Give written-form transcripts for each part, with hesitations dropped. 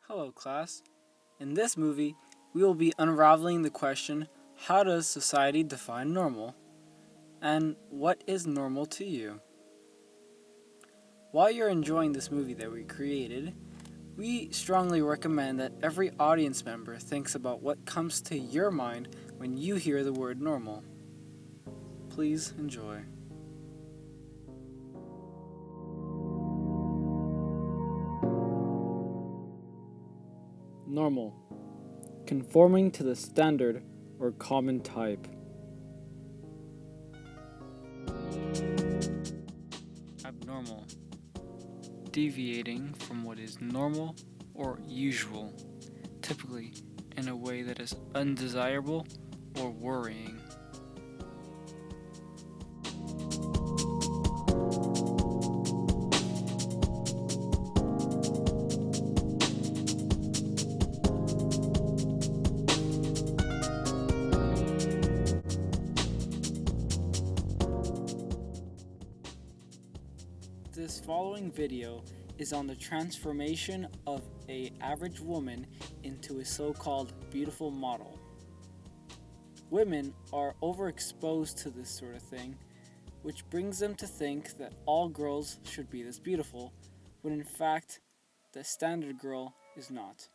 Hello, class. In this movie, we will be unraveling the question, how does society define normal? And what is normal to you? While you're enjoying this movie that we created, we strongly recommend that every audience member thinks about what comes to your mind when you hear the word normal. Please enjoy. Normal. Conforming to the standard or common type. Abnormal. Deviating from what is normal or usual, typically in a way that is undesirable or worrying. This following video is on the transformation of an average woman into a so-called beautiful model. Women are overexposed to this sort of thing, which brings them to think that all girls should be this beautiful, when in fact, the standard girl is not.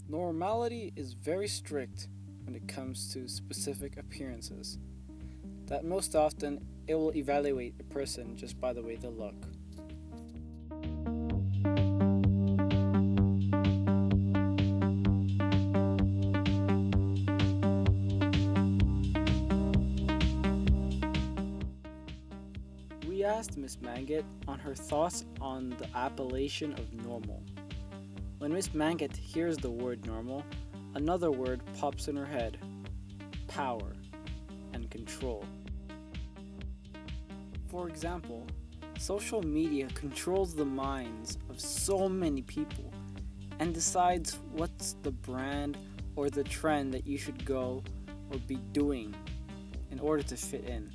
Normality is very strict when it comes to specific appearances. That most often it will evaluate a person just by the way they look. We asked Miss Mangat on her thoughts on the appellation of normal. When Miss Mangat hears the word normal, another word pops in her head: power and control. For example, social media controls the minds of so many people and decides what's the brand or the trend that you should go or be doing in order to fit in.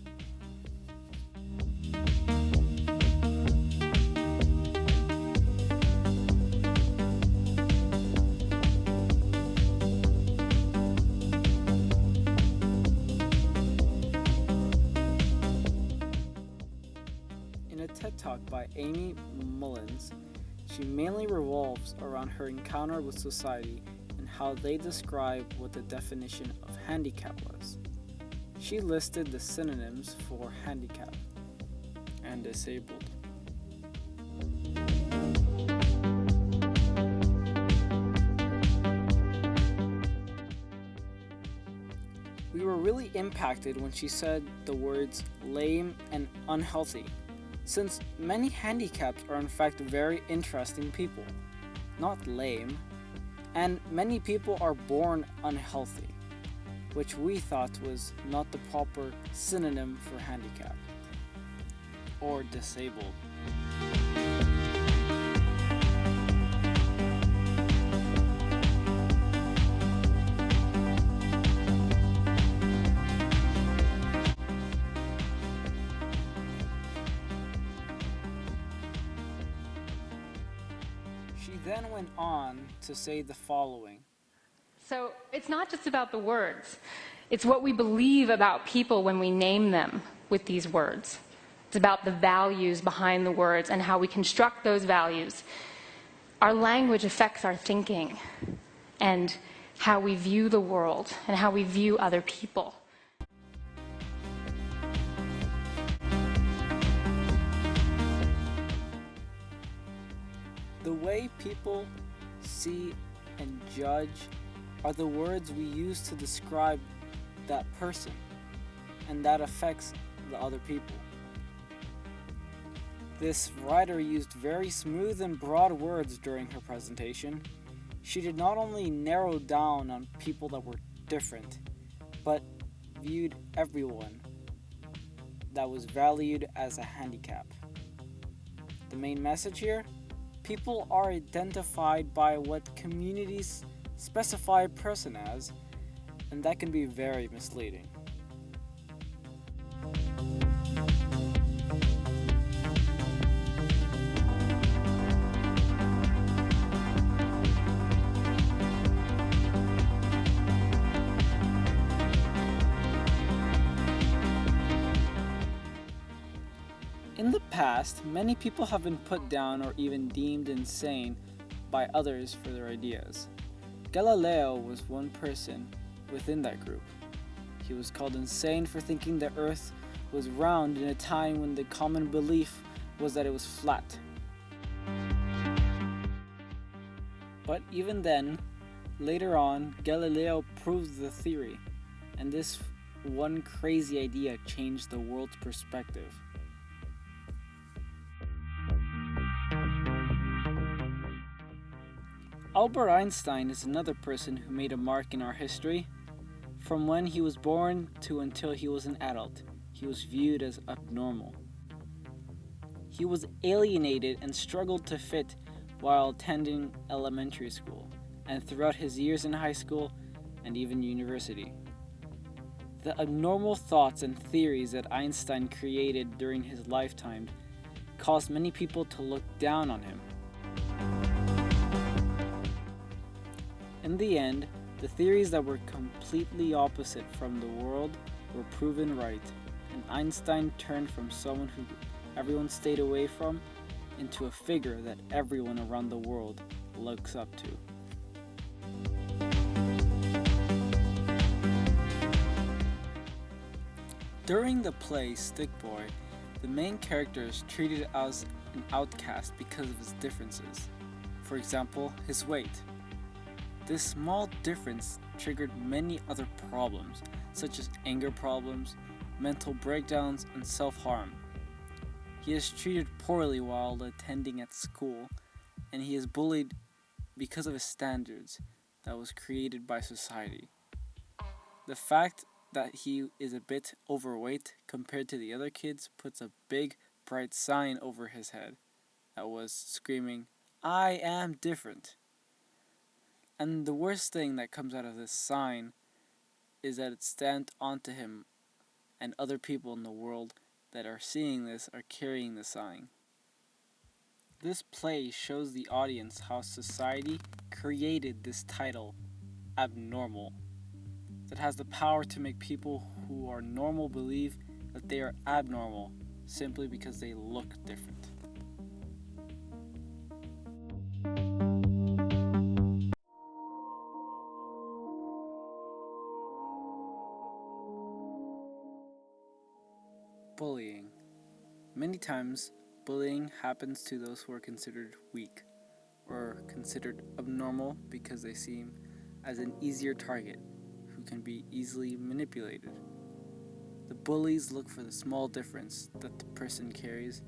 In a TED Talk by Amy Mullins, she mainly revolves around her encounter with society and how they describe what the definition of handicap was. She listed the synonyms for handicap and disabled. We were really impacted when she said the words lame and unhealthy, since many handicaps are in fact very interesting people, not lame, and many people are born unhealthy, which we thought was not the proper synonym for handicap or disabled. She then went on to say the following. So it's not just about the words. It's what we believe about people when we name them with these words. It's about the values behind the words and how we construct those values. Our language affects our thinking and how we view the world and how we view other people. The way people see and judge are the words we use to describe that person, and that affects the other people. This writer used very smooth and broad words during her presentation. She did not only narrow down on people that were different, but viewed everyone that was valued as a handicap. The main message here? People are identified by what communities specify a person as, and that can be very misleading. In the past, many people have been put down or even deemed insane by others for their ideas. Galileo was one person within that group. He was called insane for thinking the earth was round in a time when the common belief was that it was flat. But even then, later on, Galileo proved the theory, and this one crazy idea changed the world's perspective. Albert Einstein is another person who made a mark in our history. From when he was born to until he was an adult, he was viewed as abnormal. He was alienated and struggled to fit while attending elementary school, and throughout his years in high school and even university. The abnormal thoughts and theories that Einstein created during his lifetime caused many people to look down on him. In the end, the theories that were completely opposite from the world were proven right, and Einstein turned from someone who everyone stayed away from into a figure that everyone around the world looks up to. During the play Stick Boy, the main character is treated as an outcast because of his differences. For example, his weight. This small difference triggered many other problems, such as anger problems, mental breakdowns, and self-harm. He is treated poorly while attending at school, and he is bullied because of his standards that was created by society. The fact that he is a bit overweight compared to the other kids puts a big, bright sign over his head that was screaming, "I am different." And the worst thing that comes out of this sign is that it stands onto him, and other people in the world that are seeing this are carrying the sign. This play shows the audience how society created this title, abnormal, that has the power to make people who are normal believe that they are abnormal simply because they look different. Bullying. Many times, bullying happens to those who are considered weak or considered abnormal because they seem as an easier target who can be easily manipulated. The bullies look for the small difference that the person carries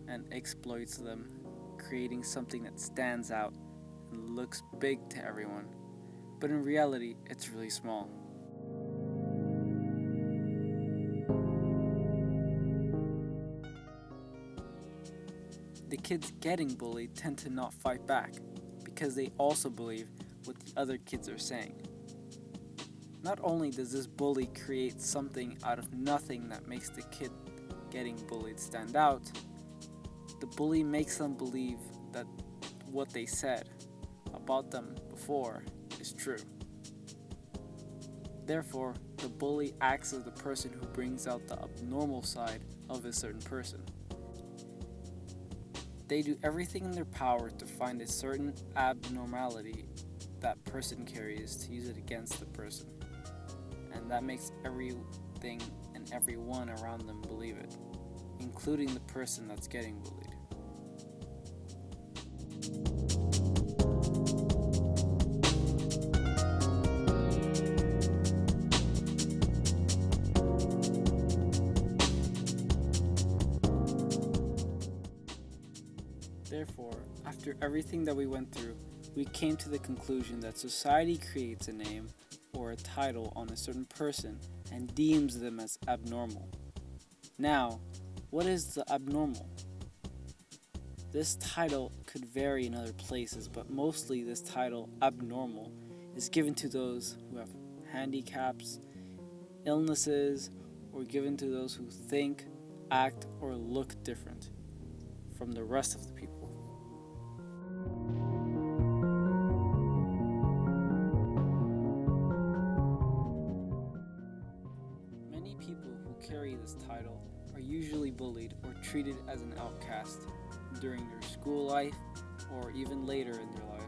and exploits them, creating something that stands out and looks big to everyone, but in reality, it's really small. The kids getting bullied tend to not fight back because they also believe what the other kids are saying. Not only does this bully create something out of nothing that makes the kid getting bullied stand out, the bully makes them believe that what they said about them before is true. Therefore, the bully acts as the person who brings out the abnormal side of a certain person. They do everything in their power to find a certain abnormality that person carries to use it against the person. And that makes everything and everyone around them believe it, including the person that's getting bullied. Therefore, after everything that we went through, we came to the conclusion that society creates a name or a title on a certain person and deems them as abnormal. Now, what is the abnormal? This title could vary in other places, but mostly this title, abnormal, is given to those who have handicaps, illnesses, or given to those who think, act, or look different from the rest of the people. Many people who carry this title are usually bullied or treated as an outcast during their school life or even later in their life.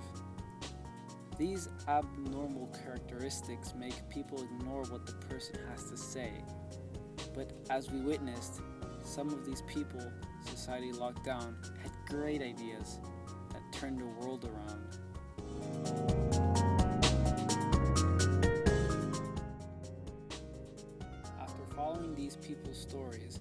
These abnormal characteristics make people ignore what the person has to say. But as we witnessed, some of these people society locked down had great ideas that turned the world around. After following these people's stories,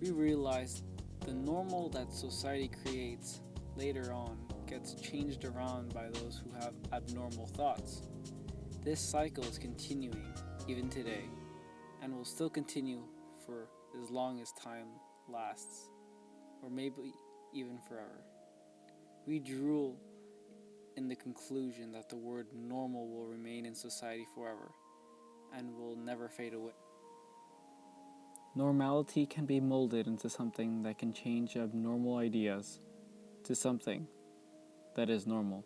we realized the normal that society creates later on gets changed around by those who have abnormal thoughts. This cycle is continuing even today and will still continue for as long as time lasts, or maybe even forever. We drew in the conclusion that the word normal will remain in society forever and will never fade away. Normality can be molded into something that can change abnormal ideas to something that is normal.